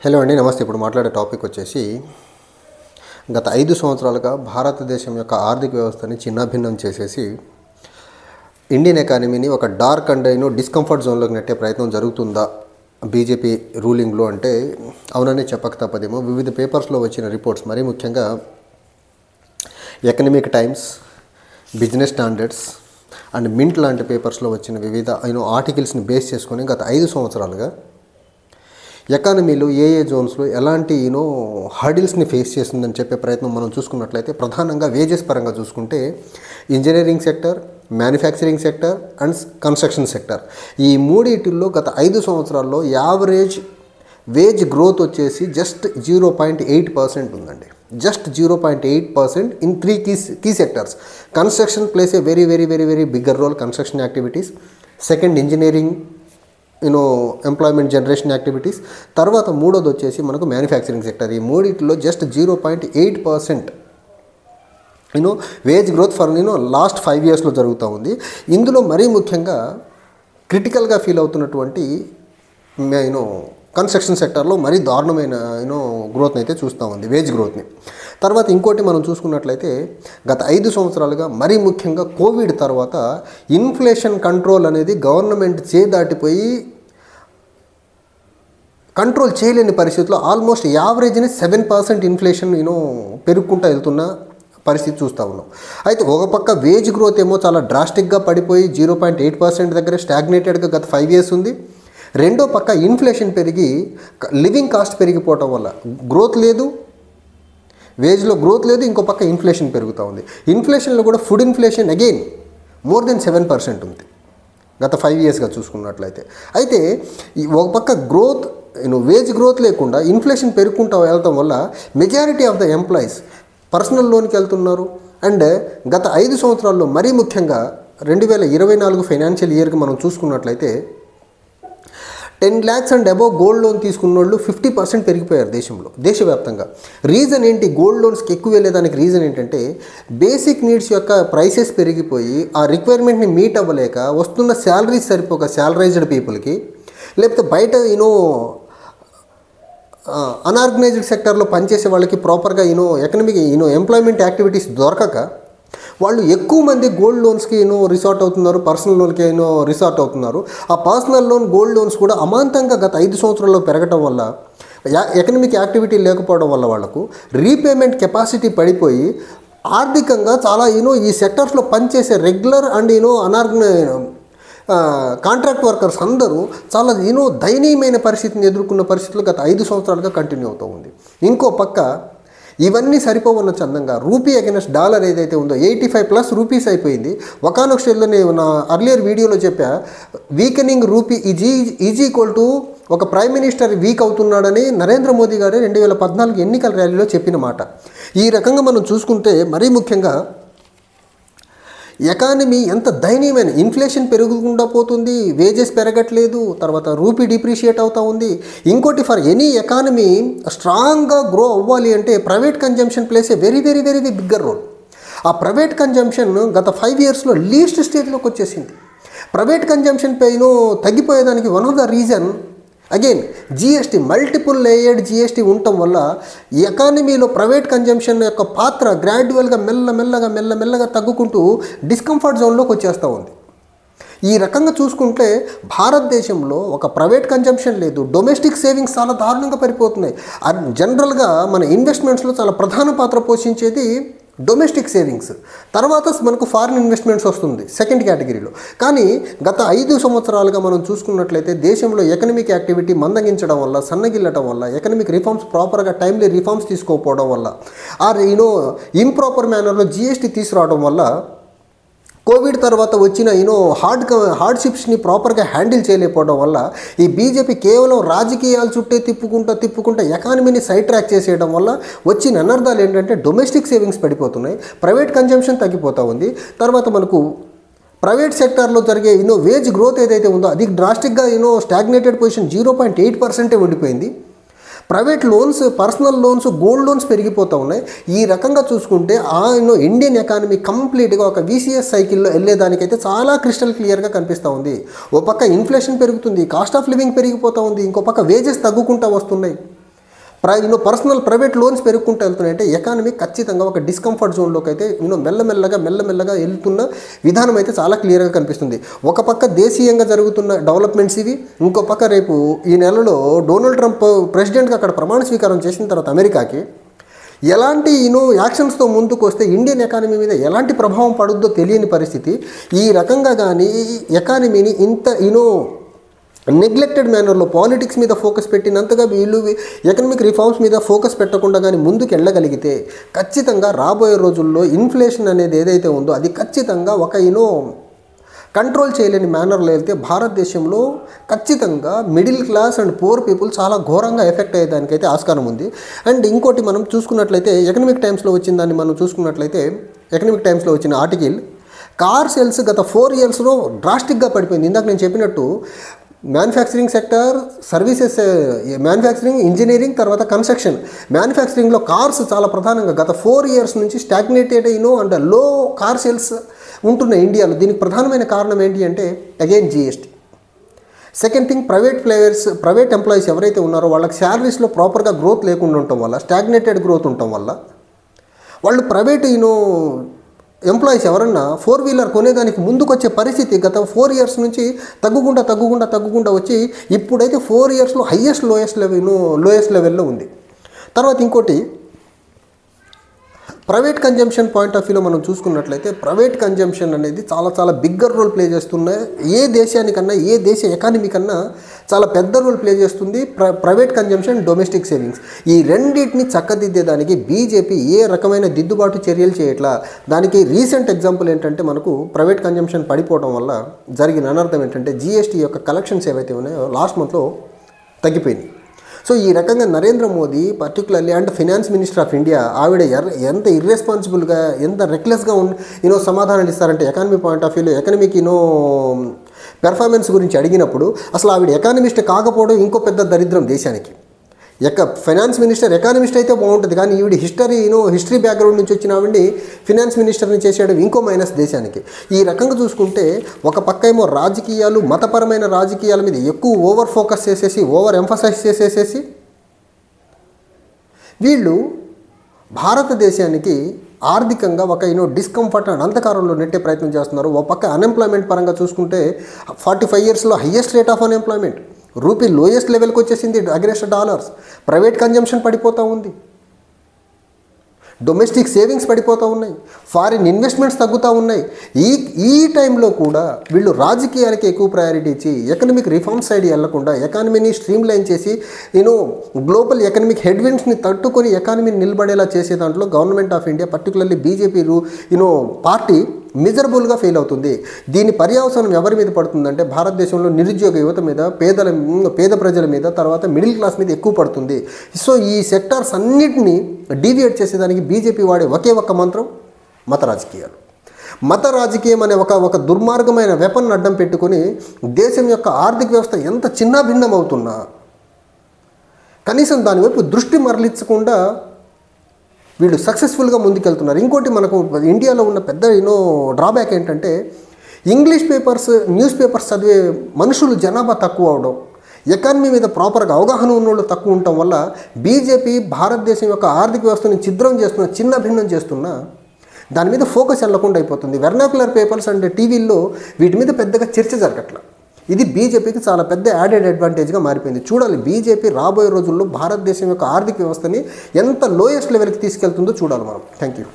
Hello అండి, నమస్తే. ఇప్పుడు మాట్లాడే టాపిక్ వచ్చేసి గత 5 సంవత్సరాలుగా భారతదేశం యొక్క ఆర్థిక వ్యవస్థని చిన్నాభిన్నం చేసేసి ఇండియన్ ఎకానమీని ఒక డార్క్ అండ్ డిస్కంఫర్ట్ జోన్లోకి నెట్టే ప్రయత్నం జరుగుతుందా బీజేపీ రూలింగ్లో అంటే అవునని చెప్పక తప్పదేమో. వివిధ పేపర్స్లో వచ్చిన రిపోర్ట్స్, మరీ ముఖ్యంగా economic times, business standards and mint లాంటి పేపర్స్లో వచ్చిన వివిధ ఆర్టికల్స్ని బేస్ చేసుకొని గత 5 సంవత్సరాలుగా ఎకానమీలో ఏ జోన్స్లో ఎలాంటి హర్డిల్స్ని ఫేస్ చేస్తుందని చెప్పే ప్రయత్నం మనం చూసుకున్నట్లయితే, ప్రధానంగా వేజెస్ పరంగా చూసుకుంటే engineering sector, manufacturing sector and construction sector, ఈ మూడిటిల్లో గత 5 సంవత్సరాల్లో యావరేజ్ వేజ్ గ్రోత్ వచ్చేసి జస్ట్ 0.8% ఉందండి. Just 0.8% in 3 key sectors. Construction plays a very very very very bigger role, construction activities. Second engineering employment generation activities. తర్వాత మూడోది వచ్చేసి మనకు మ్యానుఫ్యాక్చరింగ్ సెక్టర్. ఈ మూడిట్లో just 0.8% wage growth for last 5 ఇయర్స్లో జరుగుతూ ఉంది. ఇందులో మరీ ముఖ్యంగా క్రిటికల్గా ఫీల్ అవుతున్నటువంటి కన్స్ట్రక్షన్ సెక్టర్లో మరీ దారుణమైన గ్రోత్ని అయితే చూస్తూ ఉంది, వేజ్ గ్రోత్ని. తర్వాత ఇంకోటి మనం చూసుకున్నట్లయితే గత 5 సంవత్సరాలుగా మరీ ముఖ్యంగా కోవిడ్ తర్వాత ఇన్ఫ్లేషన్ కంట్రోల్ అనేది గవర్నమెంట్ దాటిపోయి కంట్రోల్ చేయలేని పరిస్థితుల్లో ఆల్మోస్ట్ యావరేజ్ని 7% ఇన్ఫ్లేషన్ పెరుగుకుంటూ వెళ్తున్న పరిస్థితి చూస్తూ ఉన్నాం. అయితే ఒక పక్క వేజ్ గ్రోత్ ఏమో చాలా డ్రాస్టిక్గా పడిపోయి 0.8% దగ్గర స్టాగ్నేటెడ్గా గత 5 ఇయర్స్ ఉంది. రెండో పక్క ఇన్ఫ్లేషన్ పెరిగి లివింగ్ కాస్ట్ పెరిగిపోవటం వల్ల గ్రోత్ లేదు, వేజ్లో గ్రోత్ లేదు. ఇంకో పక్క ఇన్ఫ్లేషన్ పెరుగుతూ ఉంది. ఇన్ఫ్లేషన్లో కూడా food inflation again more than 7% ఉంది గత 5 ఇయర్స్గా చూసుకున్నట్లయితే. అయితే ఒక పక్క గ్రోత్ వేజ్ గ్రోత్ లేకుండా ఇన్ఫ్లేషన్ పెరుగుకుంటూ వెళ్తాం వల్ల majority of the employees personal లోన్కి వెళ్తున్నారు. అండ్ గత 5 సంవత్సరాల్లో మరీ ముఖ్యంగా 2024 ఫైనాన్షియల్ ఇయర్కి మనం చూసుకున్నట్లయితే 10 lakhs and above gold loan తీసుకున్న వాళ్ళు 50% పెరిగిపోయారు దేశవ్యాప్తంగా. రీజన్ ఏంటి? గోల్డ్ లోన్స్కి ఎక్కువ వెళ్ళేదానికి రీజన్ ఏంటంటే బేసిక్ నీడ్స్ యొక్క ప్రైసెస్ పెరిగిపోయి ఆ రిక్వైర్మెంట్ని మీట్ అవ్వలేక వస్తున్న శాలరీస్ సరిపోక శాలరైజ్డ్ పీపుల్కి, లేకపోతే బయట అన్ఆర్గనైజ్డ్ సెక్టర్లో పనిచేసే వాళ్ళకి ప్రాపర్గా ఎకనమిక్ ఎంప్లాయ్మెంట్ యాక్టివిటీస్ దొరకక వాళ్ళు ఎక్కువ మంది గోల్డ్ లోన్స్కి రిసార్ట్ అవుతున్నారు, పర్సనల్ లోన్కి రిసార్ట్ అవుతున్నారు. ఆ పర్సనల్ లోన్, గోల్డ్ లోన్స్ కూడా అమాంతంగా గత 5 సంవత్సరాల్లో పెరగటం వల్ల, ఎకనమిక్ యాక్టివిటీ లేకపోవడం వల్ల వాళ్ళకు రీపేమెంట్ కెపాసిటీ పడిపోయి ఆర్థికంగా చాలా ఈ సెక్టర్స్లో పనిచేసే రెగ్యులర్ అండ్ కాంట్రాక్ట్ వర్కర్స్ అందరూ చాలా దయనీయమైన పరిస్థితిని ఎదుర్కొన్న పరిస్థితులు గత 5 సంవత్సరాలుగా కంటిన్యూ అవుతూ ఉంది. ఇంకో పక్క ఇవన్నీ సరిపోవన్న చందంగా రూపీ అగైనెస్ట్ డాలర్ ఏదైతే ఉందో 85+ రూపీస్ అయిపోయింది. ఒకానొక స్టేజ్లో నేను నా అర్లియర్ వీడియోలో చెప్పా, weakening rupee is equal to ఒక ప్రైమ్ మినిస్టర్ వీక్ అవుతున్నాడని నరేంద్ర మోదీ గారు 2014 ఎన్నికల ర్యాలీలో చెప్పిన మాట. ఈ రకంగా మనం చూసుకుంటే మరీ ముఖ్యంగా ఎకానమీ ఎంత దయనీయమైన, ఇన్ఫ్లేషన్ పెరుగుకుండా పోతుంది, వేజెస్ పెరగట్లేదు, తర్వాత రూపీ డిప్రిషియేట్ అవుతూ ఉంది. ఇంకోటి, ఫర్ ఎనీ ఎకానమీ స్ట్రాంగ్గా గ్రో అవ్వాలి అంటే private consumption places a very very very bigger role. ఆ ప్రైవేట్ కన్జంప్షన్ గత 5 ఇయర్స్లో లీస్ట్ స్టేజ్లోకి వచ్చేసింది. ప్రైవేట్ కన్జంప్షన్ తగ్గిపోయేదానికి one of the reason again GST, multiple layered GST ఉండటం వల్ల ఎకానమీలో ప్రైవేట్ కన్జంప్షన్ యొక్క పాత్ర గ్రాడ్యువల్గా మెల్లమెల్లగా తగ్గుకుంటూ డిస్కంఫర్ట్ జోన్లోకి వచ్చేస్తూ ఉంది. ఈ రకంగా చూసుకుంటే భారతదేశంలో ఒక ప్రైవేట్ కన్జంప్షన్ లేదు, డొమెస్టిక్ సేవింగ్స్ చాలా దారుణంగా పడిపోతున్నాయి. జనరల్గా మన ఇన్వెస్ట్మెంట్స్లో చాలా ప్రధాన పాత్ర పోషించేది డొమెస్టిక్ సేవింగ్స్, తర్వాత మనకు ఫారిన్ ఇన్వెస్ట్మెంట్స్ వస్తుంది సెకండ్ కేటగిరీలో. కానీ గత 5 సంవత్సరాలుగా మనం చూసుకున్నట్లయితే దేశంలో ఎకనమిక్ యాక్టివిటీ మందగించడం వల్ల, సన్నగిల్లటం వల్ల, ఎకనమిక్ రిఫార్మ్స్ ప్రాపర్గా టైమ్లీ రిఫార్మ్స్ తీసుకోకపోవడం వల్ల, ఇంప్రాపర్ మేనర్లో జిఎస్టీ తీసుకురావడం వల్ల, కోవిడ్ తర్వాత వచ్చిన హార్డ్షిప్స్ని ప్రాపర్గా హ్యాండిల్ చేయలేకపోవడం వల్ల ఈ బీజేపీ కేవలం రాజకీయాల చుట్టే తిప్పుకుంటూ ఎకానమీని సైడ్ ట్రాక్ చేసేయడం వల్ల వచ్చిన అనర్థాలు ఏంటంటే డొమెస్టిక్ సేవింగ్స్ పడిపోతున్నాయి, ప్రైవేట్ కన్జంప్షన్ తగ్గిపోతూ ఉంది. తర్వాత మనకు ప్రైవేట్ సెక్టార్లో జరిగే వేజ్ గ్రోత్ ఏదైతే ఉందో అది డ్రాస్టిక్గా స్టాగ్నేటెడ్ పొజిషన్ 0.8% ఉండిపోయింది. Private loans, personal loans, gold loans పెరిగిపోతూ ఉన్నాయి. ఈ రకంగా చూసుకుంటే ఇండియన్ ఎకానమీ కంప్లీట్గా ఒక VCS సైకిల్లో వెళ్ళేదానికైతే చాలా క్రిస్టల్ క్లియర్గా కనిపిస్తూ ఉంది. ఓ పక్క ఇన్ఫ్లేషన్ పెరుగుతుంది, కాస్ట్ ఆఫ్ లివింగ్ పెరిగిపోతూ ఉంది, ఇంకో పక్క వేజెస్ తగ్గుకుంటూ వస్తున్నాయి. పర్సనల్ ప్రైవేట్ లోన్స్ పెరుగుకుంటూ వెళ్తున్నాయంటే ఎకానమీ ఖచ్చితంగా ఒక డిస్కంఫర్ట్ జోన్లోకి అయితే మెల్లమెల్లగా వెళ్తున్న విధానం అయితే చాలా క్లియర్గా కనిపిస్తుంది. ఒక పక్క దేశీయంగా జరుగుతున్న డెవలప్మెంట్స్ ఇవి, ఇంకో పక్క రేపు ఈ నెలలో డొనాల్డ్ ట్రంప్ ప్రెసిడెంట్గా అక్కడ ప్రమాణ స్వీకారం చేసిన తర్వాత అమెరికాకి ఎలాంటి యాక్షన్స్తో ముందుకు వస్తే ఇండియన్ ఎకానమీ మీద ఎలాంటి ప్రభావం పడుద్దో తెలియని పరిస్థితి. ఈ రకంగా కానీ ఎకానమీని ఇంత నెగ్లెక్టెడ్ మేనర్లో పాలిటిక్స్ మీద ఫోకస్ పెట్టినంతగా వీళ్ళు ఎకనామిక్ రిఫార్మ్స్ మీద ఫోకస్ పెట్టకుండా కానీ ముందుకు వెళ్ళగలిగితే ఖచ్చితంగా రాబోయే రోజుల్లో ఇన్ఫ్లేషన్ అనేది ఏదైతే ఉందో అది ఖచ్చితంగా ఒక కంట్రోల్ చేయలేని మేనర్లో వెళ్తే భారతదేశంలో ఖచ్చితంగా middle class and poor people చాలా ఘోరంగా ఎఫెక్ట్ అయ్యేదానికైతే ఆస్కారం ఉంది. అండ్ ఇంకోటి మనం చూసుకున్నట్లయితే ఎకనామిక్ టైమ్స్లో వచ్చిన దాన్ని మనం చూసుకున్నట్లయితే ఎకనామిక్ టైమ్స్లో వచ్చిన ఆర్టికల్ కార్ సేల్స్ గత 4 ఇయర్స్లో డ్రాస్టిక్గా పడిపోయింది. ఇందాక నేను చెప్పినట్టు manufacturing sector, services, manufacturing, engineering, తర్వాత కన్స్ట్రక్షన్. మ్యానుఫ్యాక్చరింగ్లో కార్స్ చాలా ప్రధానంగా గత 4 ఇయర్స్ నుంచి స్టాగ్నేటెడ్ అండ్ లో కార్ సేల్స్ ఉంటున్నాయి ఇండియాలో. దీనికి ప్రధానమైన కారణం ఏంటి అంటే again GST. Second thing, private employees ఎవరైతే ఉన్నారో వాళ్ళకి శాలరీస్లో ప్రాపర్గా గ్రోత్ లేకుండా ఉండటం వల్ల, స్టాగ్నేటెడ్ గ్రోత్ ఉండటం వల్ల వాళ్ళు ప్రైవేట్ ఎంప్లాయీస్ ఎవరన్నా 4-వీలర్ కొనేదానికి ముందుకు వచ్చే పరిస్థితి గత 4 ఇయర్స్ నుంచి తగ్గుకుంటా వచ్చి ఇప్పుడైతే 4 ఇయర్స్లో లోయెస్ట్ లెవెల్లో ఉంది. తర్వాత ఇంకోటి, ప్రైవేట్ కన్జంప్షన్ పాయింట్ ఆఫ్ వ్యూలో మనం చూసుకున్నట్లయితే ప్రైవేట్ కన్జంప్షన్ అనేది చాలా బిగ్గర్ రోల్ ప్లే చేస్తున్నాయి. ఏ దేశానికన్నా, ఏ దేశ ఎకానమీ కన్నా చాలా పెద్ద రోల్ ప్లే చేస్తుంది ప్రైవేట్ కన్జంప్షన్, డొమెస్టిక్ సేవింగ్స్. ఈ రెండింటిని చక్కదిద్దేదానికి బీజేపీ ఏ రకమైన దిద్దుబాటు చర్యలు చేయట్లా. దానికి రీసెంట్ ఎగ్జాంపుల్ ఏంటంటే మనకు ప్రైవేట్ కన్జంప్షన్ పడిపోవడం వల్ల జరిగిన అనర్థం ఏంటంటే జీఎస్టీ యొక్క కలెక్షన్స్ ఏవైతే ఉన్నాయో లాస్ట్ మంత్లో తగ్గిపోయింది. సో ఈ రకంగా Narendra Modi particularly and finance minister of India ఆవిడ ఎంత ఇర్రెస్పాన్సిబుల్గా, ఎంత రెక్లెస్గా సమాధానాలు ఇస్తారంటే ఎకానమీ పాయింట్ ఆఫ్ వ్యూలో ఎకనమీకి పెర్ఫార్మెన్స్ గురించి అడిగినప్పుడు అసలు ఆవిడ ఎకానమిస్ట్ కాకపోవడం ఇంకో పెద్ద దరిద్రం దేశానికి. ఫైనాన్స్ మినిస్టర్ ఎకానమిస్ట్ అయితే బాగుంటుంది, కానీ ఈవిడ హిస్టరీ బ్యాక్గ్రౌండ్ నుంచి వచ్చిన ఆవిడ్ని ఫైనాన్స్ మినిస్టర్ని చేసేయడం ఇంకో మైనస్ దేశానికి. ఈ రకంగా చూసుకుంటే ఒక పక్క ఏమో రాజకీయాలు, మతపరమైన రాజకీయాల మీద ఎక్కువ ఓవర్ ఫోకస్ చేసేసి, ఓవర్ ఎంఫసైజ్ చేసేసేసి వీళ్ళు భారతదేశానికి ఆర్థికంగా ఒక డిస్కంఫర్ట్ అండ్ అంధకారంలో నెట్టే ప్రయత్నం చేస్తున్నారు. ఒక పక్క అన్ఎంప్లాయ్మెంట్ పరంగా చూసుకుంటే 45 ఇయర్స్లో highest rate of unemployment, rupee lowest లెవెల్కి వచ్చేసింది అగ్రెస్ట్ డాలర్స్, ప్రైవేట్ కన్జంప్షన్ పడిపోతూ ఉంది, డొమెస్టిక్ సేవింగ్స్ పడిపోతూ ఉన్నాయి, ఫారిన్ ఇన్వెస్ట్మెంట్స్ తగ్గుతూ ఉన్నాయి. ఈ టైంలో కూడా వీళ్ళు రాజకీయాలకి ఎక్కువ ప్రయారిటీ ఇచ్చి ఎకనమిక్ రిఫార్మ్స్ సైడ్ వెళ్లకుండా ఎకానమీని స్ట్రీమ్ లైన్ చేసి గ్లోబల్ ఎకనమిక్ హెడ్విండ్స్ని తట్టుకొని ఎకానమీని నిలబడేలా చేసే దాంట్లో government of India particularly BJP party మిజరబుల్గా ఫెయిల్ అవుతుంది. దీని పర్యవసానం ఎవరి మీద పడుతుందంటే భారతదేశంలో నిరుద్యోగ యువత మీద, పేద ప్రజల మీద, తర్వాత మిడిల్ క్లాస్ మీద ఎక్కువ పడుతుంది. సో ఈ సెక్టార్స్ అన్నిటినీ డీవియేట్ చేసేదానికి బీజేపీ వాడే ఒకే ఒక్క మంత్రం మత రాజకీయాలు. మత రాజకీయం అనే ఒక దుర్మార్గమైన వెపన్ అడ్డం పెట్టుకొని దేశం యొక్క ఆర్థిక వ్యవస్థ ఎంత చిన్నాభిన్నం అవుతున్నా కనీసం దానివైపు దృష్టి మరలించకుండా వీళ్ళు సక్సెస్ఫుల్గా ముందుకెళ్తున్నారు. ఇంకోటి మనకు ఇండియాలో ఉన్న పెద్ద డ్రాబ్యాక్ ఏంటంటే న్యూస్ పేపర్స్ చదివే మనుషులు జనాభా తక్కువ అవడం, ఎకానమీ మీద ప్రాపర్గా అవగాహన ఉన్నోళ్ళు తక్కువ ఉండటం వల్ల బీజేపీ భారతదేశం యొక్క ఆర్థిక వ్యవస్థని చిన్నభిన్నం చేస్తున్నా దాని మీద ఫోకస్ వెళ్ళకుండా అయిపోతుంది. వెర్నాకులర్ పేపర్స్ అండ్ టీవీల్లో వీటి మీద పెద్దగా చర్చ జరగట్ల. ఇది బీజేపీకి చాలా పెద్ద యాడెడ్ అడ్వాంటేజ్గా మారిపోయింది. చూడాలి బీజేపీ రాబోయే రోజుల్లో భారతదేశం యొక్క ఆర్థిక వ్యవస్థని ఎంత లోయెస్ట్ లెవెల్కి తీసుకెళ్తుందో చూడాలి మనం. Thank you.